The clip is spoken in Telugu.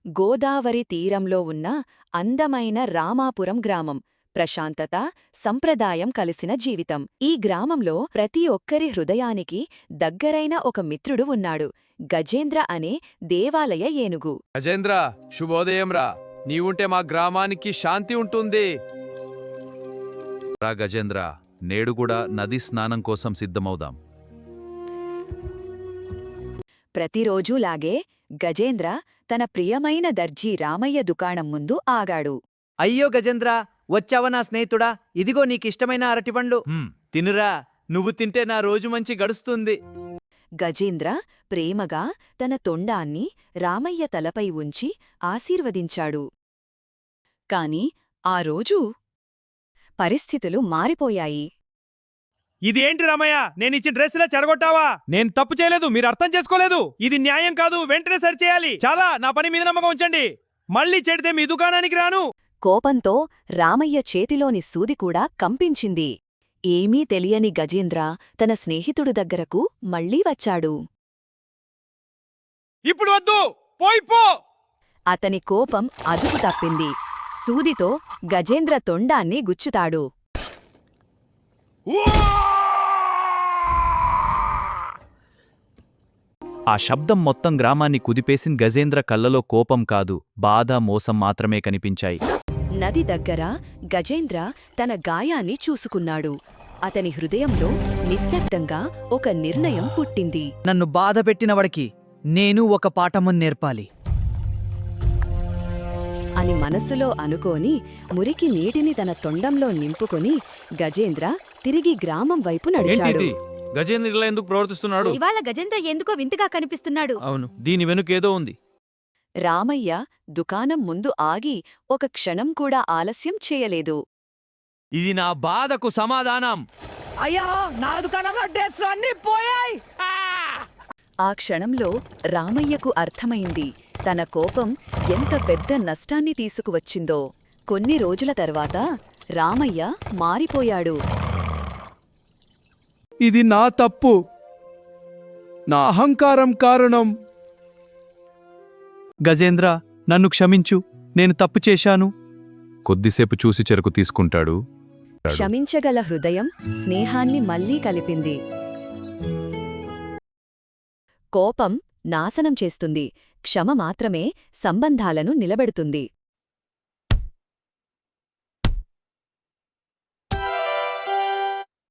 గోదావరి తీరంలో ఉన్న అందమైన రామాపురం గ్రామం. ప్రశాంతత, సంప్రదాయం కలిసిన జీవితం. ఈ గ్రామంలో ప్రతి ఒక్కరి హృదయానికి దగ్గరైన ఒక మిత్రుడు ఉన్నాడు. గజేంద్ర అనే దేవాలయ ఏనుగు. గజేంద్ర, శుభోదయంరా. నీవుంటే మా గ్రామానికి శాంతి ఉంటుంది. రా గజేంద్ర, నేడు కూడా నది స్నానం కోసం సిద్ధమవుదాం. ప్రతిరోజూలాగే గజేంద్ర తన ప్రియమైన దర్జీ రామయ్య దుకాణం ముందు ఆగాడు. అయ్యో గజేంద్ర, వచ్చావా నా స్నేహితుడా? ఇదిగో నీకిష్టమైన అరటిపండ్లు. తినురా, నువ్వు తింటే నా రోజు మంచి గడుస్తుంది. గజేంద్ర ప్రేమగా తన తొండాన్ని రామయ్య తలపై ఉంచి ఆశీర్వదించాడు. కాని ఆ రోజు పరిస్థితులు మారిపోయాయి. ఇది ఏంటి రామయ్య, నేనిచ్చిన డ్రెస్సులా చెడగొట్టావా? నేను తప్పు చేయలేదు, మీరు అర్థం చేసుకోలేదు. ఇది న్యాయం కాదు, వెంటనే సరిచేయాలి. చాలా, నా పని మీద నమ్మకం ఉంచండి. మళ్ళీ చెడితే మీ దుకాణానికి రాను. కోపంతో రామయ్య చేతిలోని సూది కూడా కంపించింది. ఏమీ తెలియని గజేంద్ర తన స్నేహితుడు దగ్గరకు మళ్ళీ వచ్చాడు. ఇప్పుడు వద్దు, పోయిపో. అతని కోపం అదుపు తప్పింది. సూదితో గజేంద్ర తొండాన్ని గుచ్చుతాడు. ఆ శబ్దం మొత్తం గ్రామాన్ని కుదిపేసింది. గజేంద్ర కళ్ళలో కోపం కాదు, బాధ, మోసం మాత్రమే కనిపించాయి. నది దగ్గర గజేంద్ర తన గాయాన్ని చూసుకున్నాడు. అతని హృదయంలో నిశ్శబ్దంగా ఒక నిర్ణయం పుట్టింది. నన్ను బాధపెట్టినవాడికి నేను ఒక పాఠమని నేర్పాలి అని మనస్సులో అనుకోని మురికి నీటిని తన తొండంలో నింపుకొని గజేంద్ర తిరిగి గ్రామం వైపు నడిచాడు. ఏంటిది? గజేంద్ర ఇలా ఎందుకు ప్రవర్తిస్తున్నాడు? ఇవాళ గజేంద్ర ఎందుకో వింతగా కనిపిస్తున్నాడు. అవును, దీని వెనుకేదో ఉంది. రామయ్య దుకాణం ముందు ఆగి ఒక క్షణం కూడా ఆలస్యం చేయలేదు. ఇది నా బాధకు సమాధానం. అయ్యా, నా దుకాణంలో డ్రెస్సులు అన్నీ పోయాయి. ఆ క్షణంలో రామయ్యకు అర్థమైంది తన కోపం ఎంత పెద్ద నష్టాన్ని తీసుకువచ్చిందో. కొన్ని రోజుల తర్వాత రామయ్య మారిపోయాడు. ఇది నా తప్పు, నా అహంకారం కారణం. గజేంద్ర, నన్ను క్షమించు, నేను తప్పు చేశాను. కొద్దిసేపు చూసి చెరకు తీసుకుంటాడు. క్షమించగల హృదయం స్నేహాన్ని మళ్లీ కలిపింది. కోపం నాశనం చేస్తుంది, క్షమ మాత్రమే సంబంధాలను నిలబెడుతుంది.